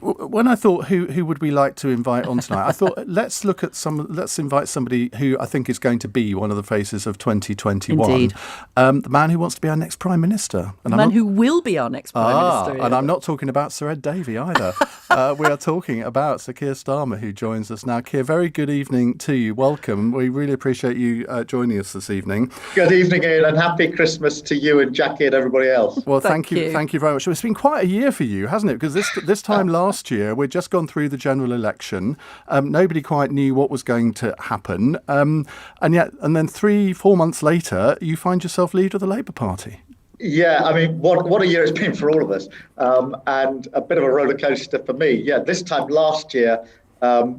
when I thought who would we like to invite on tonight, I thought let's invite somebody who I think is going to be one of the faces of 2021. Indeed. The man who wants to be our next Prime Minister. And the man who will be our next Prime Minister. Yeah. And I'm not talking about Sir Ed Davey either. We are talking about Sir Keir Starmer, who joins us now. Keir, very good evening to you. Welcome. We really appreciate you joining us this evening. Good evening, Iain, and happy Christmas to you and Jacqui and everybody else. Well, thank you very much. It's been quite a year for you, hasn't it? Because this time last year, we'd just gone through the general election. Nobody quite knew what was going to happen. And then 3-4 months later, you find yourself leader of the Labour Party. Yeah, I mean, what a year it's been for all of us. And a bit of a roller coaster for me. Yeah, this time last year,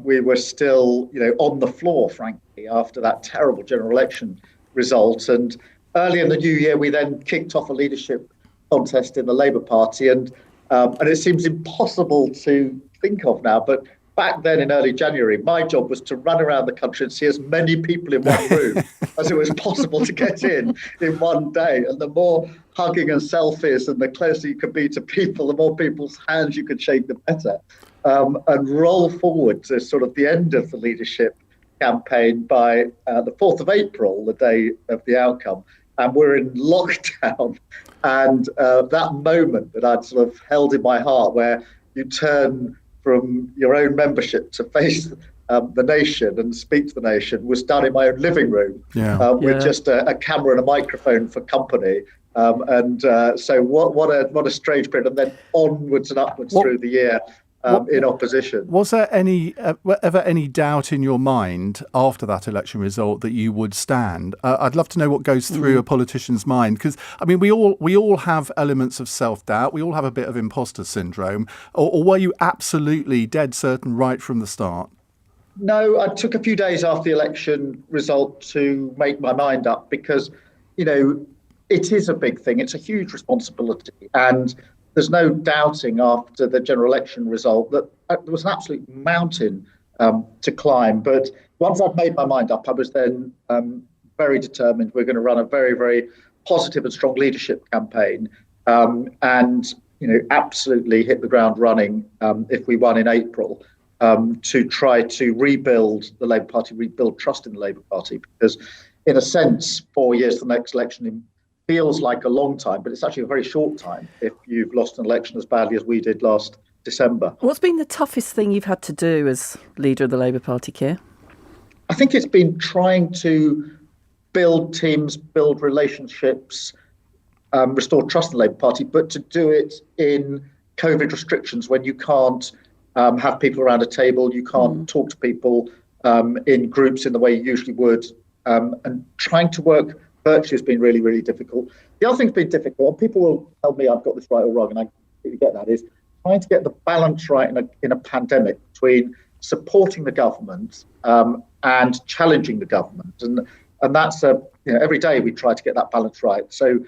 we were still, on the floor, frankly, after that terrible general election result. And early in the new year, we then kicked off a leadership contest in the Labour Party. And it seems impossible to think of now, but back then in early January, my job was to run around the country and see as many people in one room as it was possible to get in one day. And the more hugging and selfies and the closer you could be to people, the more people's hands you could shake, the better. And roll forward to sort of the end of the leadership campaign by the 4th of April, the day of the outcome. And we're in lockdown. And that moment that I'd sort of held in my heart where you turn from your own membership to face the nation and speak to the nation was done in my own living room with just a camera and a microphone for company. So what a strange period. And then onwards and upwards through the year. In opposition. Was there ever any doubt in your mind after that election result that you would stand? I'd love to know what goes through a politician's mind, because I mean we all have elements of self-doubt. We all have a bit of imposter syndrome. Or were you absolutely dead certain right from the start? No, I took a few days after the election result to make my mind up, because it is a big thing. It's a huge responsibility, and there's no doubting after the general election result that there was an absolute mountain to climb. But once I'd made my mind up, I was then very determined we're going to run a very, very positive and strong leadership campaign and absolutely hit the ground running if we won in April to try to rebuild the Labour Party, rebuild trust in the Labour Party. Because in a sense, 4 years to the next election feels like a long time, but it's actually a very short time if you've lost an election as badly as we did last December. What's been the toughest thing you've had to do as leader of the Labour Party, Keir? I think it's been trying to build teams, build relationships, restore trust in the Labour Party, but to do it in COVID restrictions when you can't have people around a table, you can't talk to people in groups in the way you usually would, and trying to work virtually has been really, really difficult. The other thing that's been difficult, and people will tell me I've got this right or wrong, and I completely get that, is trying to get the balance right in a pandemic between supporting the government and challenging the government. And that's every day we try to get that balance right. So,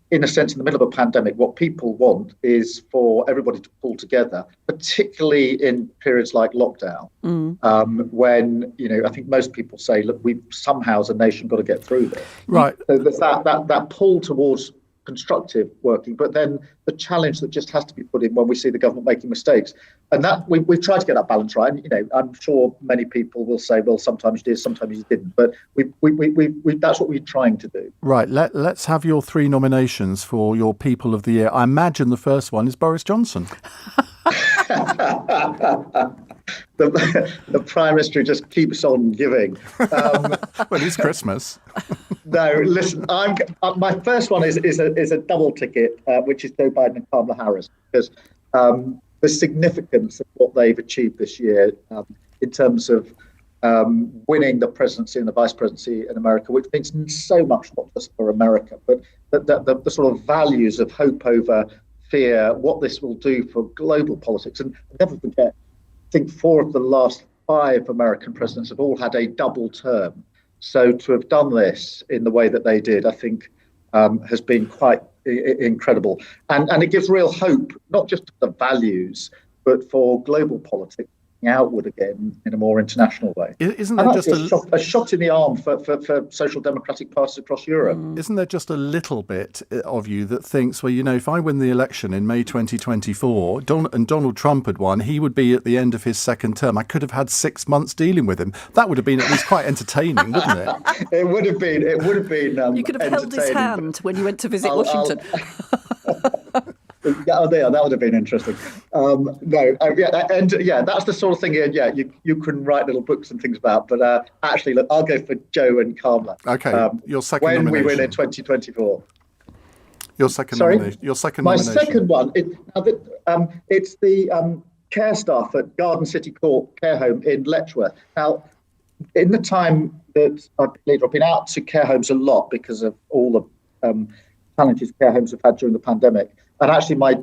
in a sense, in the middle of a pandemic, what people want is for everybody to pull together, particularly in periods like lockdown, when, I think most people say, look, we've somehow as a nation got to get through this. Right. So there's that pull towards constructive working, but then the challenge that just has to be put in when we see the government making mistakes. And that we've tried to get that balance right. And, I'm sure many people will say, well, sometimes you did, sometimes you didn't. But we that's what we're trying to do. Right. Let's have your 3 nominations for your People of the Year. I imagine the first one is Boris Johnson. The Prime Minister just keeps on giving. Well, it's Christmas. No, listen, my first one is a double ticket, which is Joe Biden and Kamala Harris, because the significance of what they've achieved this year in terms of winning the presidency and the vice presidency in America, which means so much, not just for America, but the sort of values of hope over fear, what this will do for global politics. And never forget, I think 4 of the last 5 American presidents have all had a double term. So to have done this in the way that they did, I think has been quite incredible. And it gives real hope, not just for the values, but for global politics. outward again in a more international way. Isn't And there that's just a shot in the arm for social democratic parties across Europe. Isn't there just a little bit of you that thinks, well, if I win the election in May 2024 and Donald Trump had won, he would be at the end of his second term. I could have had 6 months dealing with him. That would have been at least quite entertaining, wouldn't it? It would have been. You could have held his hand when you went to visit Washington. That would have been interesting. That's the sort of thing. You can write little books and things about. But actually, look, I'll go for Joe and Kamala. Okay, your second when nomination. We win in 2024 Your second Sorry? nomination. Your second My nomination. second one. It's the care staff at Garden City Court Care Home in Letchworth. Now, in the time that I've been out to care homes a lot because of all the challenges care homes have had during the pandemic. And actually, my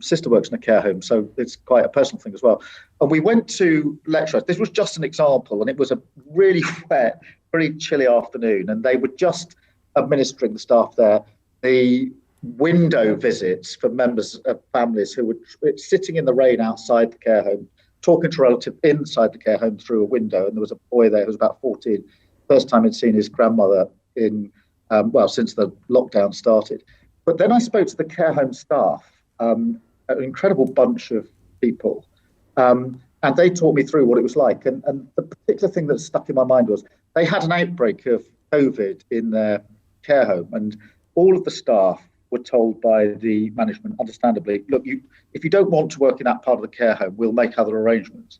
sister works in a care home, so it's quite a personal thing as well. And we went to Letchworth. This was just an example, and it was a really wet, very chilly afternoon. And they were just administering the staff there the window visits for members of families who were sitting in the rain outside the care home, talking to a relative inside the care home through a window. And there was a boy there who was about 14, first time he'd seen his grandmother since the lockdown started. But then I spoke to the care home staff, an incredible bunch of people, and they taught me through what it was like. And the particular thing that stuck in my mind was they had an outbreak of COVID in their care home, and all of the staff were told by the management, understandably, look, if you don't want to work in that part of the care home, we'll make other arrangements.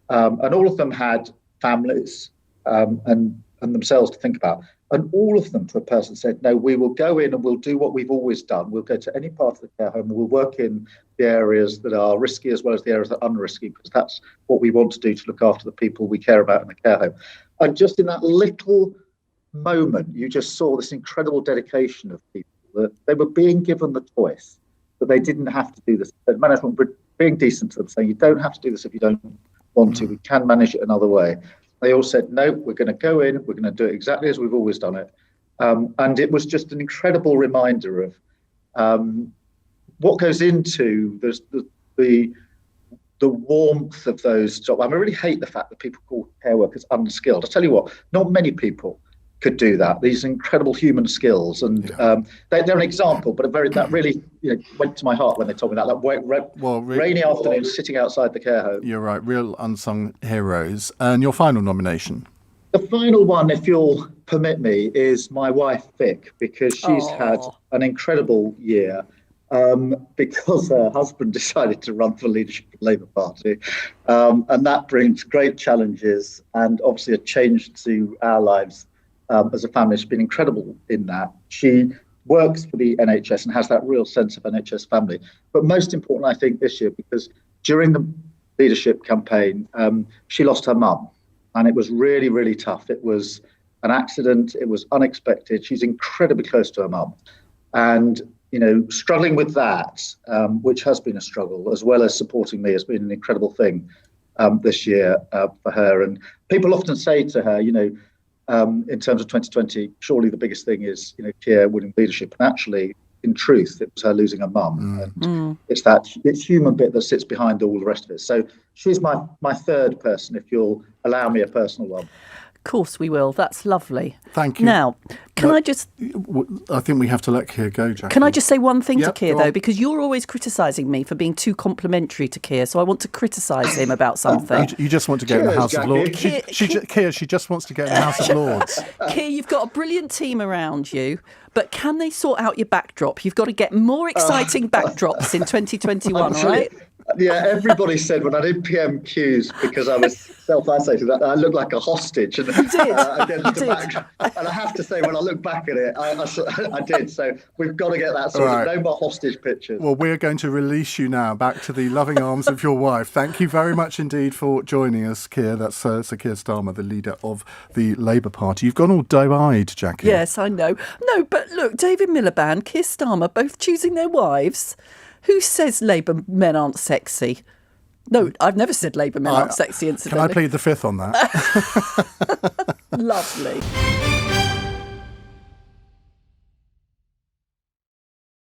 And all of them had families and themselves to think about. And all of them, to a person, said, no, we will go in and we'll do what we've always done. We'll go to any part of the care home and we'll work in the areas that are risky as well as the areas that are unrisky, because that's what we want to do to look after the people we care about in the care home. And just in that little moment, you just saw this incredible dedication of people, that they were being given the choice, that they didn't have to do this. The management were being decent to them, saying, you don't have to do this if you don't want to. We can manage it another way. They all said, no, we're going to go in, we're going to do it exactly as we've always done it. And it was just an incredible reminder of what goes into the warmth of those jobs. I really hate the fact that people call care workers unskilled. I tell you what, not many people could do that. These incredible human skills, and they're an example. But that really went to my heart when they told me that. Rainy afternoon, sitting outside the care home. You're right, real unsung heroes. And your final nomination? The final one, if you'll permit me, is my wife Vic, because she's had an incredible year. Because her husband decided to run for leadership of the Labour Party, and that brings great challenges and obviously a change to our lives. As a family, she's been incredible in that. She works for the NHS and has that real sense of NHS family. But most important, I think, this year, because during the leadership campaign, she lost her mum, and it was really, really tough. It was an accident. It was unexpected. She's incredibly close to her mum. And, struggling with that, which has been a struggle, as well as supporting me, has been an incredible thing this year for her. And people often say to her, in terms of 2020, surely the biggest thing is, Keir winning leadership. And actually, in truth, it was her losing her mum. And it's human bit that sits behind all the rest of it. So she's my third person, if you'll allow me a personal one. Of course we will. That's lovely. Thank you. Now, I think we have to let Keir go, Jacqui. Can I just say one thing to Keir, go though? on. Because you're always criticising me for being too complimentary to Keir, so I want to criticise him about something. You just want to get in the Cheers, House of Lords. Keir, She just wants to get in the House of Lords. Keir, you've got a brilliant team around you, but can they sort out your backdrop? You've got to get more exciting backdrops in 202021, all right? Yeah, everybody said when I did PMQs, because I was self-isolated, that I looked like a hostage. And, You did. And I have to say, when I look back at it, I did. So we've got to get that sorted. Right. No more hostage pictures. Well, we're going to release you now back to the loving arms of your wife. Thank you very much indeed for joining us, Keir. That's Sir Keir Starmer, the leader of the Labour Party. You've gone all doe-eyed, Jacqui. Yes, I know. No, but look, David Miliband, Keir Starmer, both choosing their wives. Who says Labour men aren't sexy? No, I've never said Labour men aren't sexy, incidentally. Can I plead the fifth on that? Lovely.